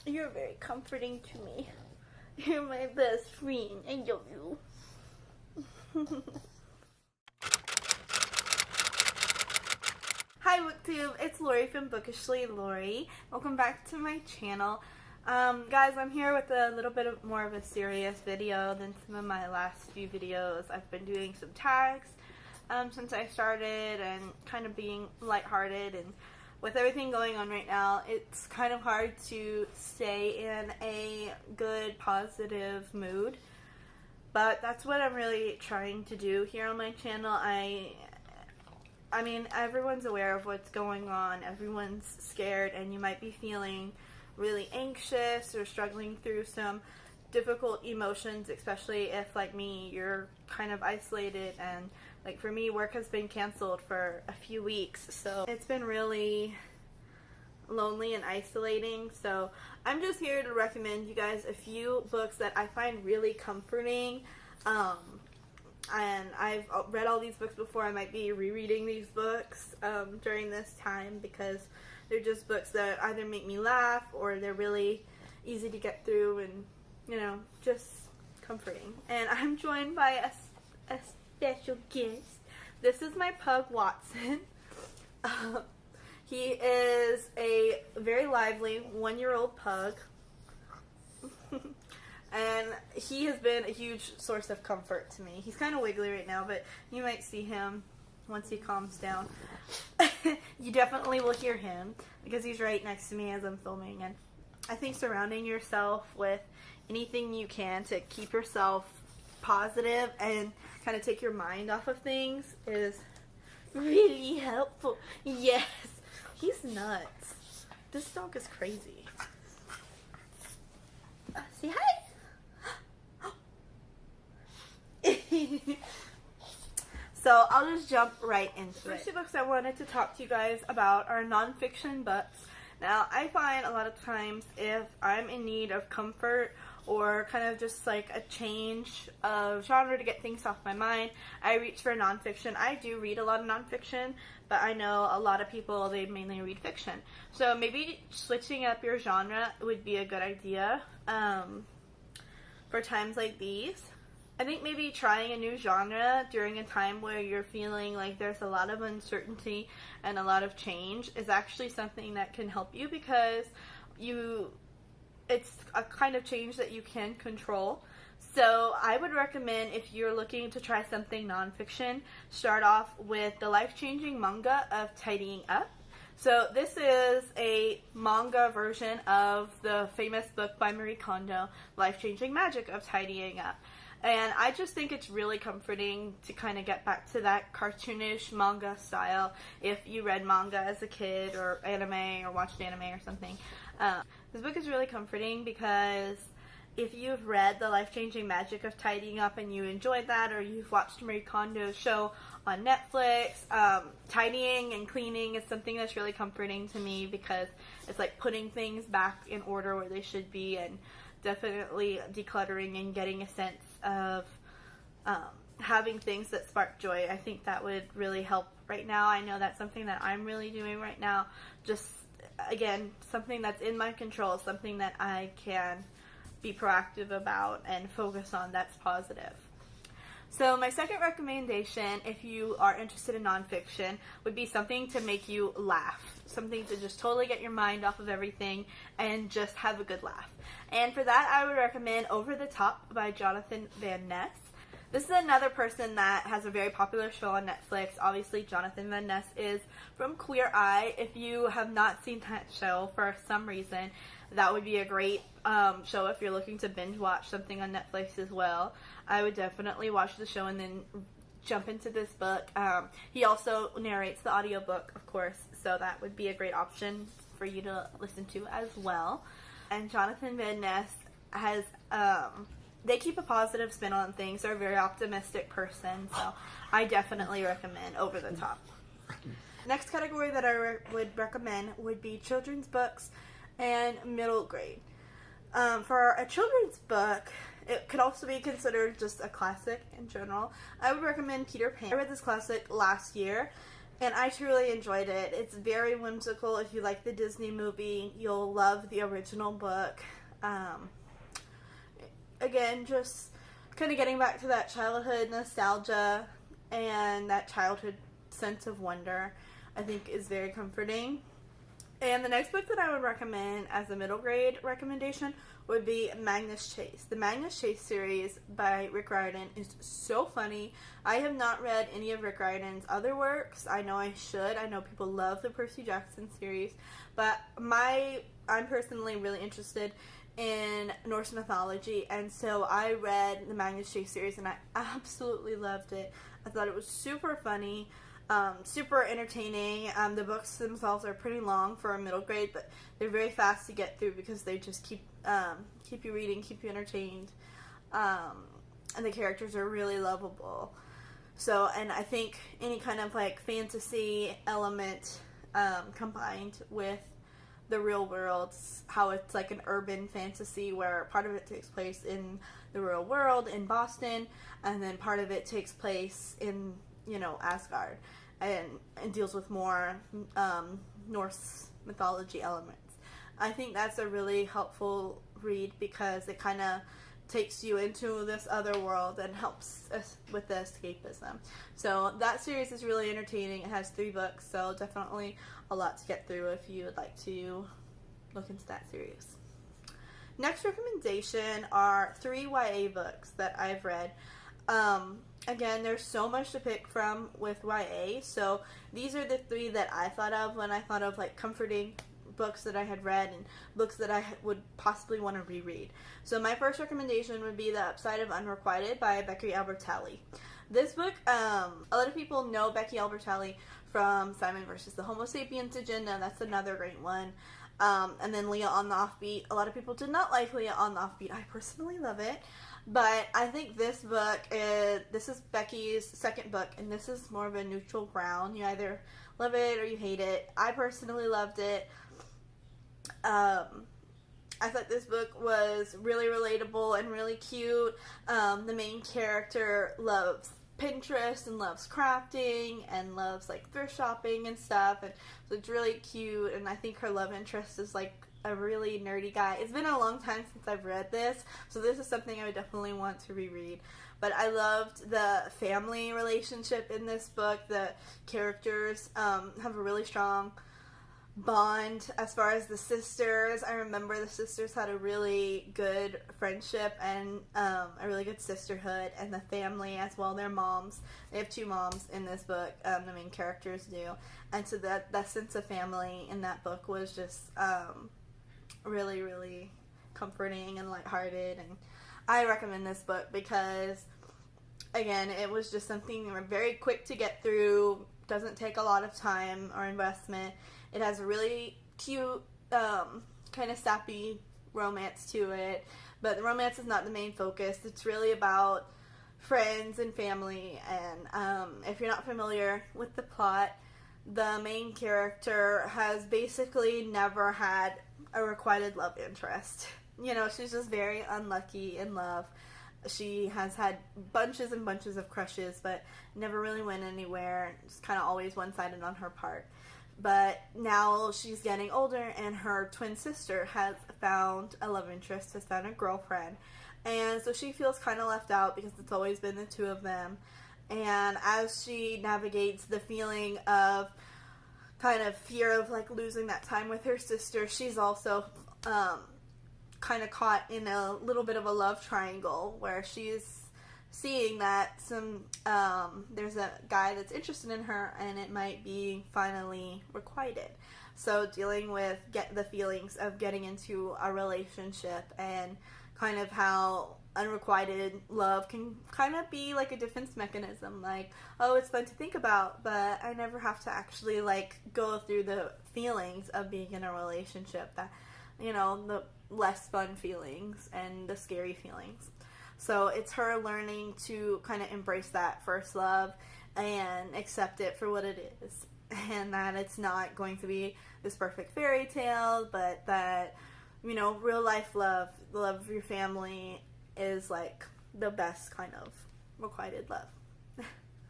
You're very comforting to me. You're my best friend. I love you. Hi BookTube, it's Lori from Bookishly Lori. Welcome back to my channel. Guys, I'm here with a little bit more of a serious video than some of my last few videos. I've been doing some tags since I started and kind of being lighthearted, and with everything going on right now, it's kind of hard to stay in a good, positive mood. But that's what I'm really trying to do here on my channel. I mean, everyone's aware of what's going on. Everyone's scared, and you might be feeling really anxious or struggling through some difficult emotions, especially if, like me, you're kind of isolated. And like for me, work has been canceled for a few weeks, so it's been really lonely and isolating. So I'm just here to recommend you guys a few books that I find really comforting. And I've read all these books before. I might be rereading these books during this time because they're just books that either make me laugh or they're really easy to get through and, you know, just comforting. And I'm joined by a special guest. This is my pug, Watson. He is a very lively 1-year-old pug. And he has been a huge source of comfort to me. He's kind of wiggly right now, but you might see him once he calms down. You definitely will hear him because he's right next to me as I'm filming. And I think surrounding yourself with anything you can to keep yourself positive and kind of take your mind off of things is really helpful. Yes, he's nuts. This dog is crazy. Say hi. So I'll just jump right into it. The first two books I wanted to talk to you guys about are nonfiction books. Now, I find a lot of times if I'm in need of comfort or kind of just like a change of genre to get things off my mind, I reach for nonfiction. I do read a lot of nonfiction, but I know a lot of people, they mainly read fiction. So maybe switching up your genre would be a good idea for times like these. I think maybe trying a new genre during a time where you're feeling like there's a lot of uncertainty and a lot of change is actually something that can help you because it's a kind of change that you can control. So I would recommend, if you're looking to try something nonfiction, start off with the life-changing manga of Tidying Up. So this is a manga version of the famous book by Marie Kondo, Life-Changing Magic of Tidying Up. And I just think it's really comforting to kind of get back to that cartoonish manga style if you read manga as a kid or anime or watched anime or something. This book is really comforting because if you've read The Life-Changing Magic of Tidying Up and you enjoyed that, or you've watched Marie Kondo's show on Netflix, tidying and cleaning is something that's really comforting to me because it's like putting things back in order where they should be, and definitely decluttering and getting a sense of having things that spark joy. I think that would really help right now. I know that's something that I'm really doing right now. Just, again, something that's in my control, something that I can be proactive about and focus on that's positive. So my second recommendation, if you are interested in nonfiction, would be something to make you laugh. Something to just totally get your mind off of everything and just have a good laugh. And for that, I would recommend Over the Top by Jonathan Van Ness. This is another person that has a very popular show on Netflix. Obviously, Jonathan Van Ness is from Queer Eye. If you have not seen that show for some reason, that would be a great show if you're looking to binge watch something on Netflix as well. I would definitely watch the show and then jump into this book. He also narrates the audiobook, of course, so that would be a great option for you to listen to as well. And Jonathan Van Ness has, they keep a positive spin on things. They're a very optimistic person, so I definitely recommend Over the Top. Next category that I would recommend would be children's books and middle grade. For a children's book, it could also be considered just a classic in general. I would recommend Peter Pan. I read this classic last year, and I truly enjoyed it. It's very whimsical. If you like the Disney movie, you'll love the original book. Again, just kind of getting back to that childhood nostalgia and that childhood sense of wonder, I think is very comforting. And the next book that I would recommend as a middle grade recommendation would be Magnus Chase. The Magnus Chase series by Rick Riordan is so funny. I have not read any of Rick Riordan's other works. I know I should. I know people love the Percy Jackson series, but I'm personally really interested in Norse mythology, and so I read the Magnus Chase series and I absolutely loved it. I thought it was super funny. Super entertaining. The books themselves are pretty long for a middle grade, but they're very fast to get through because they just keep you reading, keep you entertained, and the characters are really lovable. So, and I think any kind of like fantasy element combined with the real world, how it's like an urban fantasy where part of it takes place in the real world in Boston, and then part of it takes place in Asgard, and deals with more Norse mythology elements. I think that's a really helpful read because it kind of takes you into this other world and helps us with the escapism. So that series is really entertaining. It has 3 books, so definitely a lot to get through if you would like to look into that series. Next recommendation are 3 YA books that I've read. Again, there's so much to pick from with YA, so these are the 3 that I thought of when I thought of like comforting books that I had read and books that I would possibly want to reread. So my first recommendation would be The Upside of Unrequited by Becky Albertalli. This book, a lot of people know Becky Albertalli from Simon versus the Homo Sapiens Agenda. That's another great one. And then Leah on the Offbeat. A lot of people did not like Leah on the Offbeat. I personally love it. But I think this book this is Becky's second book, and this is more of a neutral ground. You either love it or you hate it. I personally loved it. I thought this book was really relatable and really cute. The main character loves Pinterest and loves crafting and loves like thrift shopping and stuff, and so it's really cute. And I think her love interest is like a really nerdy guy. It's been a long time since I've read this, so this is something I would definitely want to reread. But I loved the family relationship in this book. The characters have a really strong bond. As far as the sisters, I remember the sisters had a really good friendship and a really good sisterhood, and the family as well, their moms. They have 2 moms in this book, the main characters do. And so that sense of family in that book was just really, really comforting and lighthearted, and I recommend this book because, again, it was just something very quick to get through, doesn't take a lot of time or investment. It has a really cute, kind of sappy romance to it, but the romance is not the main focus. It's really about friends and family, and if you're not familiar with the plot, the main character has basically never had a requited love interest. She's just very unlucky in love. She has had bunches and bunches of crushes, but never really went anywhere. Just kind of always one-sided on her part. But now she's getting older, and her twin sister has found a love interest, has found a girlfriend. And so she feels kind of left out because it's always been the 2 of them. And as she navigates the feeling of kind of fear of like losing that time with her sister, she's also kind of caught in a little bit of a love triangle where she's seeing that there's a guy that's interested in her, and it might be finally requited. So dealing with the feelings of getting into a relationship, and kind of how unrequited love can kind of be like a defense mechanism. Like, oh, it's fun to think about, but I never have to actually like go through the feelings of being in a relationship, that the less fun feelings and the scary feelings. So it's her learning to kind of embrace that first love and accept it for what it is, and that it's not going to be this perfect fairy tale, but that real life love, the love of your family, is like the best kind of requited love.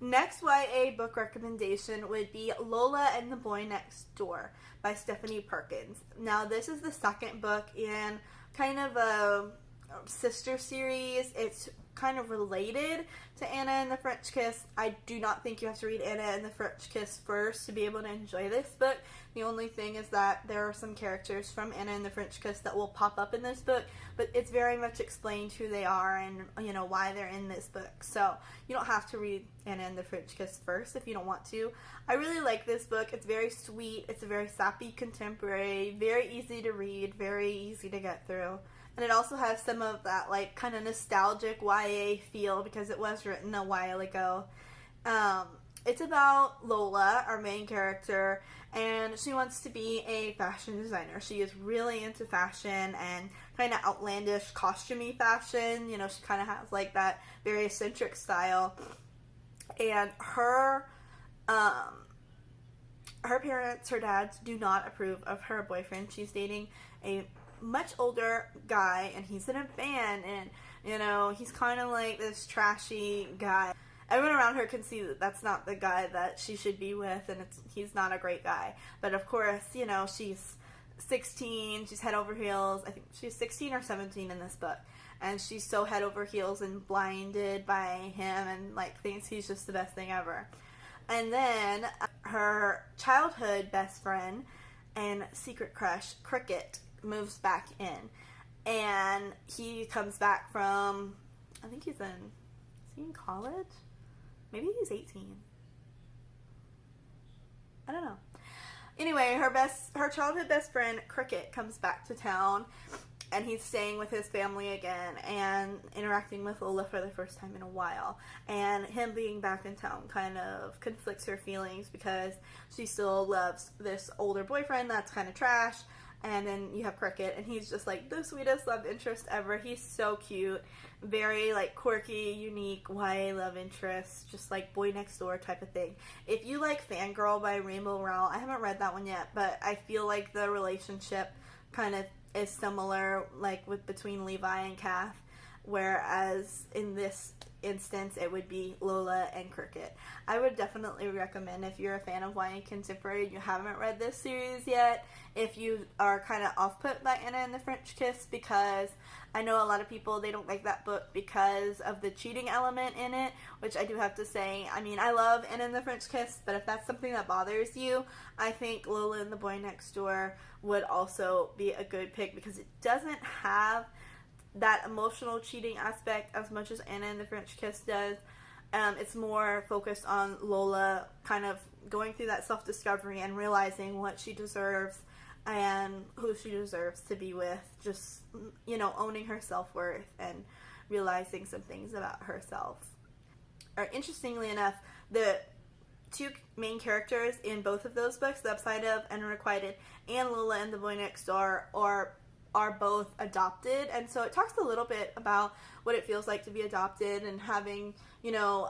Next YA book recommendation would be Lola and the Boy Next Door by Stephanie Perkins. Now, this is the second book in kind of a sister series. It's kind of related to Anna and the French Kiss. I do not think you have to read Anna and the French Kiss first to be able to enjoy this book. The only thing is that there are some characters from Anna and the French Kiss that will pop up in this book, but it's very much explained who they are and, you know, why they're in this book. So you don't have to read Anna and the French Kiss first if you don't want to. I really like this book. It's very sweet. It's a very sappy contemporary, very easy to read, very easy to get through. And it also has some of that, like, kind of nostalgic YA feel because it was written a while ago. It's about Lola, our main character, and she wants to be a fashion designer. She is really into fashion and kind of outlandish costumey fashion. You know, she kind of has, like, that very eccentric style. And her parents, her dads, do not approve of her boyfriend. She's dating a much older guy, and he's in a band, and, you know, he's kind of like this trashy guy. Everyone around her can see that that's not the guy that she should be with, and he's not a great guy. But of course, you know, she's 16, she's head over heels. I think she's 16 or 17 in this book, and she's so head over heels and blinded by him and, like, thinks he's just the best thing ever. And then her childhood best friend and secret crush, Cricket, moves back in, and he comes back from, I think is he in college? Maybe he's 18. I don't know. Anyway, her childhood best friend, Cricket, comes back to town, and he's staying with his family again and interacting with Lola for the first time in a while. And him being back in town kind of conflicts her feelings because she still loves this older boyfriend that's kind of trash. And then you have Cricket, and he's just, like, the sweetest love interest ever. He's so cute. Very, like, quirky, unique YA love interest. Just, like, boy next door type of thing. If you like Fangirl by Rainbow Rowell, I haven't read that one yet, but I feel like the relationship kind of is similar, like, between Levi and Kath. Whereas in this instance, it would be Lola and Cricket. I would definitely recommend, if you're a fan of YA Contemporary and you haven't read this series yet, if you are kind of off-put by Anna and the French Kiss, because I know a lot of people, they don't like that book because of the cheating element in it, which I do have to say, I mean, I love Anna and the French Kiss, but if that's something that bothers you, I think Lola and the Boy Next Door would also be a good pick because it doesn't have that emotional cheating aspect as much as Anna and the French Kiss does. It's more focused on Lola kind of going through that self-discovery and realizing what she deserves and who she deserves to be with. Just, you know, owning her self-worth and realizing some things about herself. Or, interestingly enough, the two main characters in both of those books, The Upside of Unrequited and Lola and the Boy Next Door, are both adopted, and so it talks a little bit about what it feels like to be adopted and having, you know,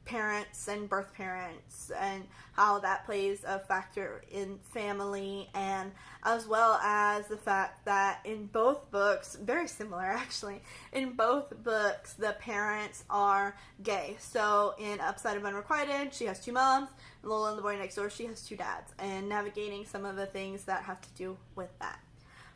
parents and birth parents and how that plays a factor in family, and as well as the fact that in both books, very similar actually, in both books the parents are gay. So in Upside of Unrequited, she has two moms, and Lola and the Boy Next Door, she has two dads, and navigating some of the things that have to do with that.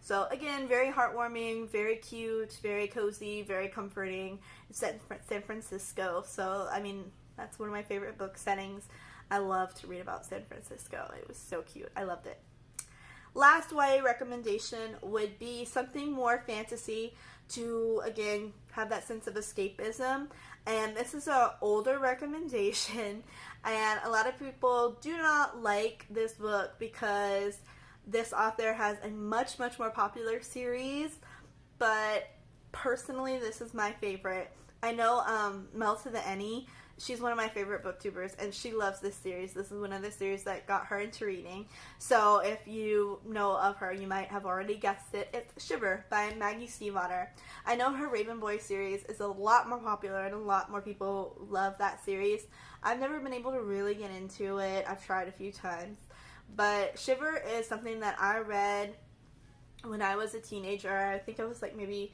So again, very heartwarming, very cute, very cozy, very comforting. It's set in San Francisco, so I mean, that's one of my favorite book settings. I love to read about San Francisco. It was so cute. I loved it. Last YA recommendation would be something more fantasy to, again, have that sense of escapism. And this is an older recommendation, and a lot of people do not like this book because this author has a much, much more popular series, but personally, this is my favorite. I know Mel to the Any, she's one of my favorite booktubers, and she loves this series. This is one of the series that got her into reading. So if you know of her, you might have already guessed it. It's Shiver by Maggie Stiefvater. I know her Raven Boy series is a lot more popular, and a lot more people love that series. I've never been able to really get into it. I've tried a few times. But Shiver is something that I read when I was a teenager. I think I was like maybe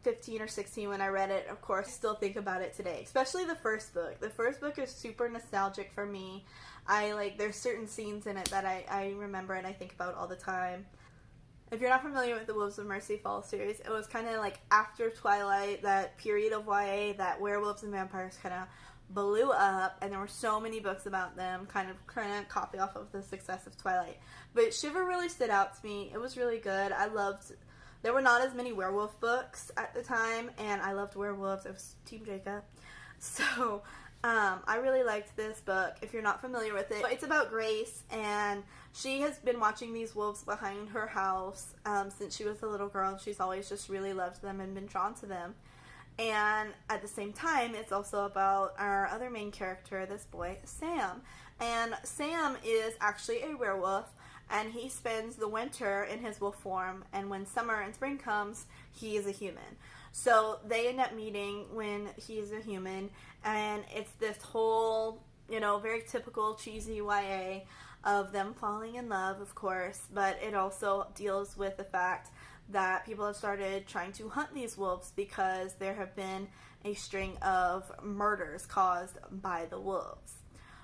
15 or 16 when I read it. Of course, still think about it today, especially the first book. The first book is super nostalgic for me. There's certain scenes in it that I remember and I think about all the time. If you're not familiar with the Wolves of Mercy Falls series, it was kind of like after Twilight, that period of YA that werewolves and vampires kind of blew up, and there were so many books about them, kind of copy off of the success of Twilight. But Shiver really stood out to me. It was really good. There were not as many werewolf books at the time, and I loved werewolves. I was Team Jacob. So, I really liked this book. If you're not familiar with it, it's about Grace, and she has been watching these wolves behind her house since she was a little girl, and she's always just really loved them and been drawn to them. And at the same time, it's also about our other main character, this boy, Sam. And Sam is actually a werewolf, and he spends the winter in his wolf form, and when summer and spring comes, he is a human. So they end up meeting when he's a human, and it's this whole, very typical cheesy YA of them falling in love, of course, but it also deals with the fact that people have started trying to hunt these wolves because there have been a string of murders caused by the wolves.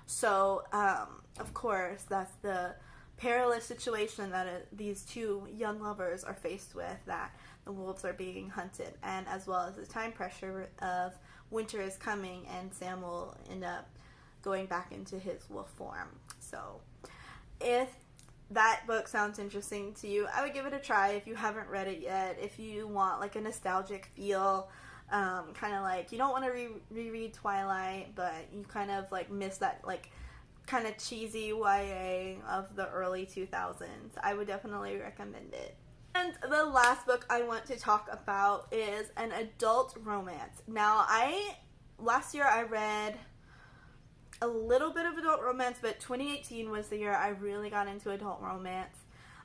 So, of course, that's the perilous situation that these two young lovers are faced with, that the wolves are being hunted, and as well as the time pressure of winter is coming and Sam will end up going back into his wolf form. So, if that book sounds interesting to you, I would give it a try if you haven't read it yet. If you want like a nostalgic feel, kind of like you don't want to reread Twilight, but you kind of like miss that like kind of cheesy YA of the early 2000s, I would definitely recommend it. And the last book I want to talk about is an adult romance. Now, last year I read a little bit of adult romance, but 2018 was the year I really got into adult romance.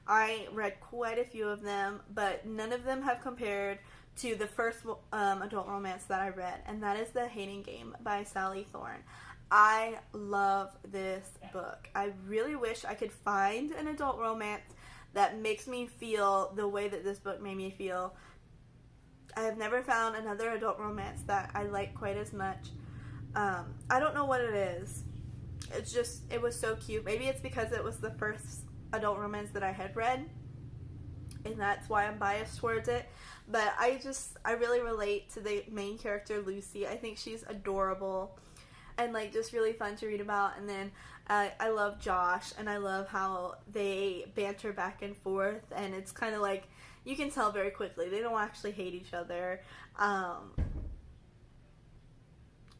I read quite a few of them, but none of them have compared to the first adult romance that I read, and that is The Hating Game by Sally Thorne. I love this book. I really wish I could find an adult romance that makes me feel the way that this book made me feel. I have never found another adult romance that I like quite as much. I don't know what it is. It was so cute. Maybe it's because it was the first adult romance that I had read, and that's why I'm biased towards it. But I really relate to the main character, Lucy. I think she's adorable and like just really fun to read about. And then I love Josh, and I love how they banter back and forth, and it's kind of like you can tell very quickly they don't actually hate each other.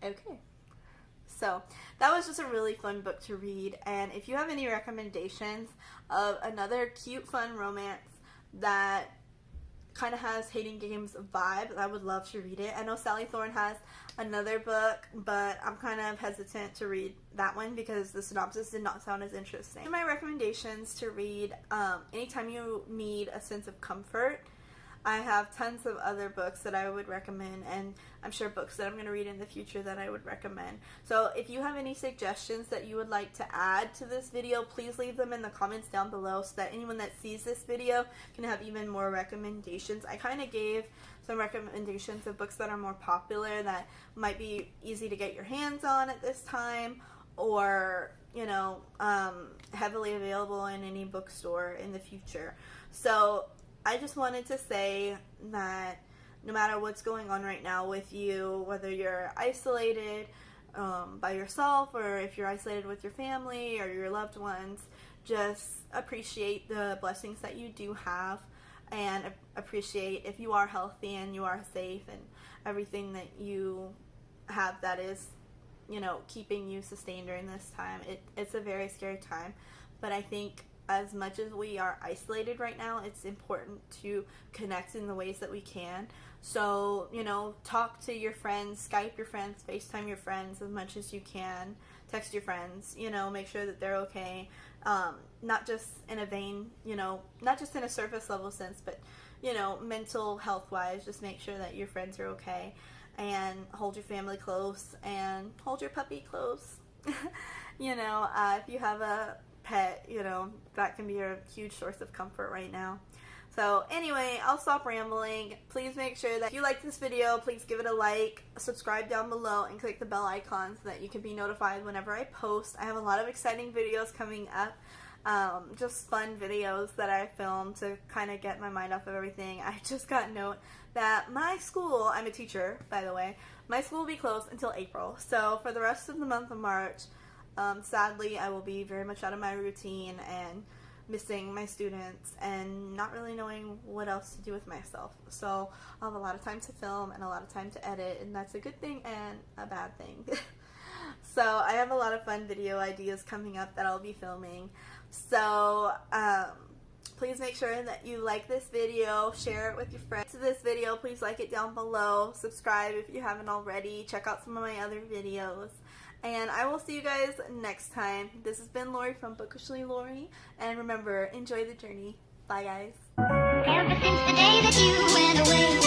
Okay, so that was just a really fun book to read, and if you have any recommendations of another cute fun romance that kind of has Hating Game's vibe, I would love to read it. I know Sally Thorne has another book, but I'm kind of hesitant to read that one because the synopsis did not sound as interesting. My recommendations to read anytime you need a sense of comfort, I have tons of other books that I would recommend, and I'm sure books that I'm going to read in the future that I would recommend. So if you have any suggestions that you would like to add to this video, please leave them in the comments down below so that anyone that sees this video can have even more recommendations. I kind of gave some recommendations of books that are more popular that might be easy to get your hands on at this time, or heavily available in any bookstore in the future. So I just wanted to say that no matter what's going on right now with you, whether you're isolated by yourself or if you're isolated with your family or your loved ones, just appreciate the blessings that you do have, and appreciate if you are healthy and you are safe and everything that you have that is, keeping you sustained during this time. It's a very scary time, but I think as much as we are isolated right now, it's important to connect in the ways that we can. So, talk to your friends, Skype your friends, FaceTime your friends as much as you can. Text your friends, make sure that they're okay. Not just in a vain, not just in a surface level sense, but, mental health wise, just make sure that your friends are okay. And hold your family close and hold your puppy close. If you have a pet, that can be a huge source of comfort right now. So anyway, I'll stop rambling. Please make sure that if you like this video, please give it a like, subscribe down below, and click the bell icon so that you can be notified whenever I post. I have a lot of exciting videos coming up. Just fun videos that I filmed to kind of get my mind off of everything. I just got a note that my school, I'm a teacher by the way, my school will be closed until April. So for the rest of the month of March, sadly I will be very much out of my routine and missing my students and not really knowing what else to do with myself. So I'll have a lot of time to film and a lot of time to edit, and that's a good thing and a bad thing. So I have a lot of fun video ideas coming up that I'll be filming. So please make sure that you like this video, share it with your friends. To this video, please like it down below, subscribe if you haven't already, check out some of my other videos, and I will see you guys next time. This has been Lori from Bookishly Lori, and remember, enjoy the journey. Bye guys. Ever since the day that you went away,